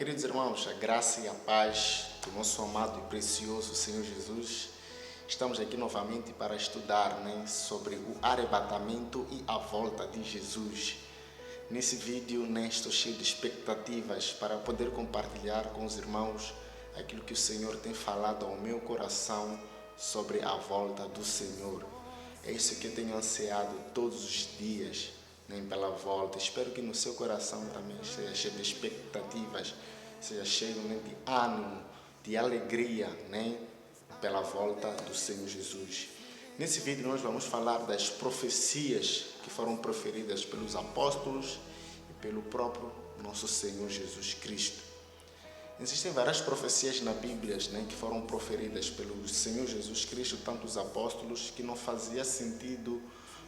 Queridos irmãos, a graça e a paz do nosso amado e precioso Senhor Jesus. Estamos aqui novamente para estudar sobre o arrebatamento e a volta de Jesus. Nesse vídeo estou cheio de expectativas para poder compartilhar com os irmãos aquilo que o Senhor tem falado ao meu coração sobre a volta do Senhor. É isso que eu tenho ansiado todos os dias, pela volta. Espero que no seu coração também seja cheio de expectativas, seja cheio de ânimo, de alegria, pela volta do Senhor Jesus. Nesse vídeo nós vamos falar das profecias que foram proferidas pelos apóstolos e pelo próprio nosso Senhor Jesus Cristo. Existem várias profecias na Bíblia que foram proferidas pelo Senhor Jesus Cristo, tanto os apóstolos, que não fazia sentido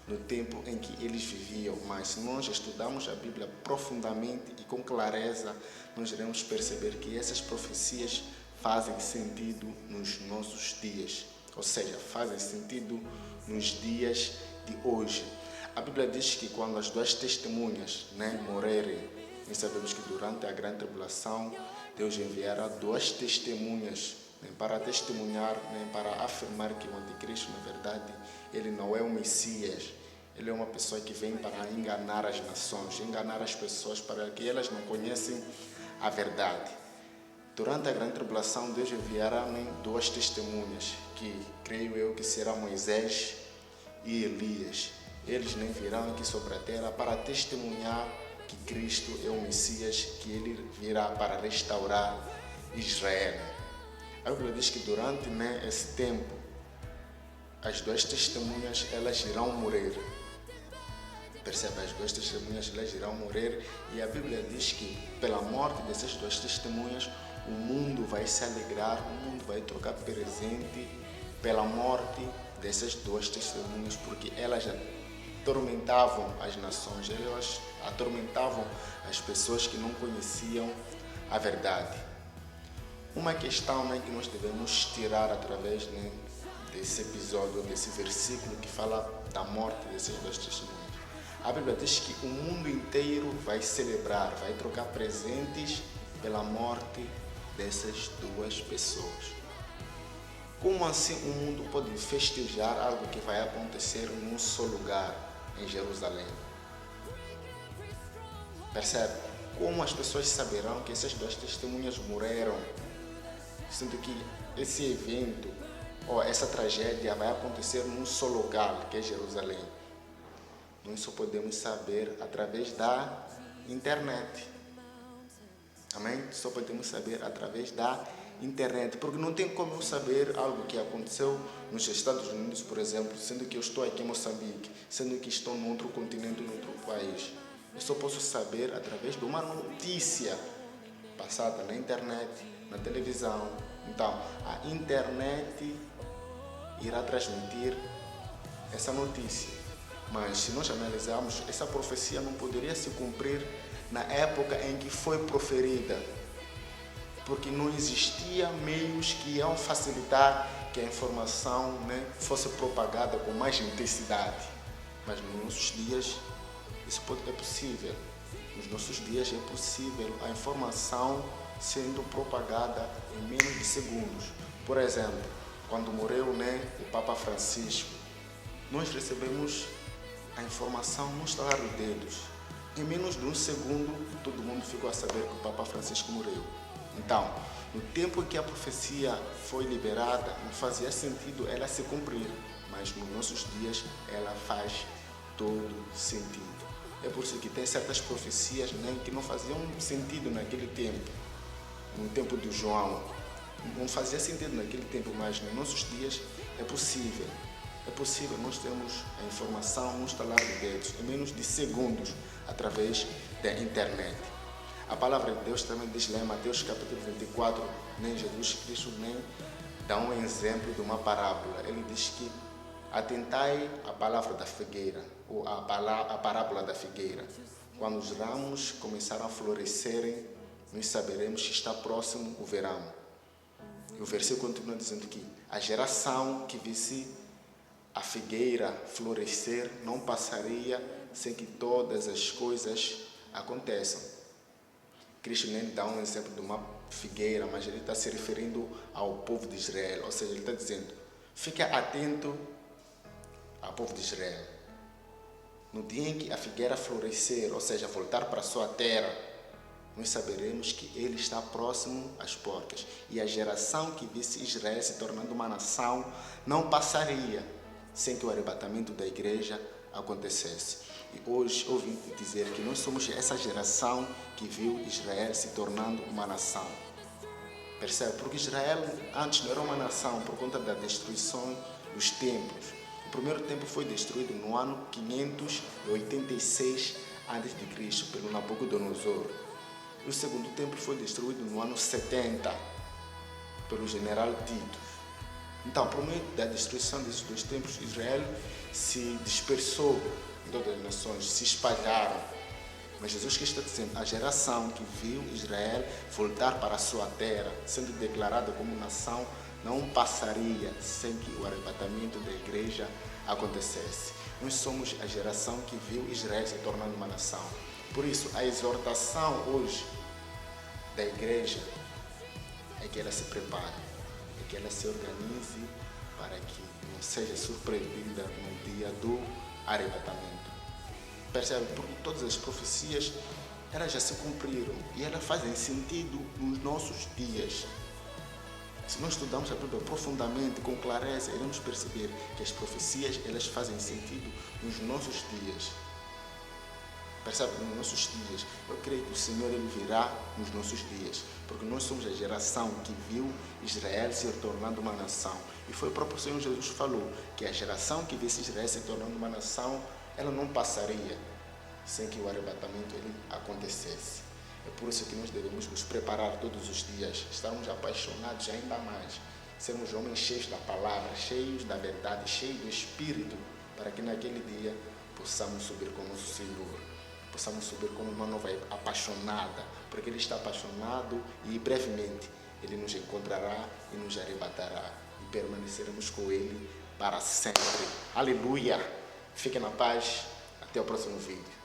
no tempo em que eles viviam, mas se nós estudarmos a Bíblia profundamente e com clareza, nós iremos perceber que essas profecias fazem sentido nos nossos dias, ou seja, fazem sentido nos dias de hoje. A Bíblia diz que quando as duas testemunhas morrerem, nós sabemos que durante a grande tribulação Deus enviará duas testemunhas para testemunhar, para afirmar que o anticristo, na verdade, ele não é o Messias. Ele é uma pessoa que vem para enganar as nações, enganar as pessoas para que elas não conhecem a verdade. Durante a grande tribulação, Deus enviará duas testemunhas, que creio eu que será Moisés e Elias. Eles virão aqui sobre a terra para testemunhar que Cristo é o Messias, que ele virá para restaurar Israel. A Bíblia diz que durante esse tempo, as duas testemunhas elas irão morrer. Percebe? As duas testemunhas elas irão morrer, e a Bíblia diz que pela morte dessas duas testemunhas, o mundo vai se alegrar, o mundo vai trocar presente pela morte dessas duas testemunhas, porque elas atormentavam as nações, elas atormentavam as pessoas que não conheciam a verdade. Uma questão que nós devemos tirar através desse episódio, desse versículo que fala da morte dessas duas testemunhas. A Bíblia diz que o mundo inteiro vai celebrar, vai trocar presentes pela morte dessas duas pessoas. Como assim o mundo pode festejar algo que vai acontecer num só lugar, em Jerusalém? Percebe? Como as pessoas saberão que essas duas testemunhas morreram, sendo que esse evento ou essa tragédia vai acontecer num só lugar, que é Jerusalém? Nós só podemos saber através da internet. Amém? Só podemos saber através da internet, porque não tem como eu saber algo que aconteceu nos Estados Unidos, por exemplo, sendo que eu estou aqui em Moçambique, sendo que estou em outro continente, em outro país. Eu só posso saber através de uma notícia passada na internet, na televisão. Então, a internet irá transmitir essa notícia. Mas se nós analisarmos, essa profecia não poderia se cumprir na época em que foi proferida, porque não existia meios que iam facilitar que a informação fosse propagada com mais intensidade. Mas nos nossos dias isso é possível. Nos nossos dias é possível a informação sendo propagada em menos de segundos. Por exemplo, quando morreu o Papa Francisco, nós recebemos a informação no estalar dos dedos. Em menos de um segundo, todo mundo ficou a saber que o Papa Francisco morreu. Então, no tempo em que a profecia foi liberada, não fazia sentido ela se cumprir, mas nos nossos dias ela faz todo sentido. É por isso que tem certas profecias que não faziam sentido naquele tempo, no tempo de João. Não fazia sentido naquele tempo, mas nos nossos dias é possível. É possível, nós temos a informação no estalar de dedos, em menos de segundos, através da internet. A palavra de Deus também diz lá em Mateus capítulo 24, Jesus Cristo dá um exemplo de uma parábola. Ele diz que atentai à palavra da figueira, ou a parábola da figueira. Quando os ramos começaram a florescerem, nós saberemos que está próximo o verão. E o versículo continua dizendo que a geração que visse a figueira florescer não passaria sem que todas as coisas aconteçam. Cristo nem dá um exemplo de uma figueira, mas ele está se referindo ao povo de Israel. Ou seja, ele está dizendo, fica atento ao povo de Israel. No dia em que a figueira florescer, ou seja, voltar para a sua terra, nós saberemos que ele está próximo às portas. E a geração que visse Israel se tornando uma nação não passaria sem que o arrebatamento da igreja acontecesse. E hoje ouvi dizer que nós somos essa geração que viu Israel se tornando uma nação. Percebe? Porque Israel antes não era uma nação por conta da destruição dos templos. O primeiro templo foi destruído no ano 586 a.C. pelo Nabucodonosor. O segundo templo foi destruído no ano 70 pelo general Tito. Então, por meio da destruição desses dois templos, Israel se dispersou em todas as nações, se espalharam. Mas Jesus que está dizendo, a geração que viu Israel voltar para a sua terra, sendo declarada como nação, não passaria sem que o arrebatamento da igreja acontecesse. Nós somos a geração que viu Israel se tornando uma nação. Por isso, a exortação hoje da igreja é que ela se prepare, é que ela se organize para que não seja surpreendida no dia do arrebatamento. Percebe? Porque todas as profecias elas já se cumpriram e elas fazem sentido nos nossos dias. Se nós estudamos a Bíblia profundamente, com clareza, iremos perceber que as profecias elas fazem sentido nos nossos dias. Percebe? Nos nossos dias. Eu creio que o Senhor ele virá nos nossos dias, porque nós somos a geração que viu Israel se tornando uma nação. E foi o próprio Senhor Jesus que falou que a geração que visse Israel se tornando uma nação, ela não passaria sem que o arrebatamento ele acontecesse. É por isso que nós devemos nos preparar todos os dias, estarmos apaixonados ainda mais, sermos homens cheios da palavra, cheios da verdade, cheios do Espírito, para que naquele dia possamos subir com o nosso Senhor, possamos subir como uma nova apaixonada, porque Ele está apaixonado e brevemente Ele nos encontrará e nos arrebatará e permaneceremos com Ele para sempre. Aleluia! Fiquem na paz, até o próximo vídeo.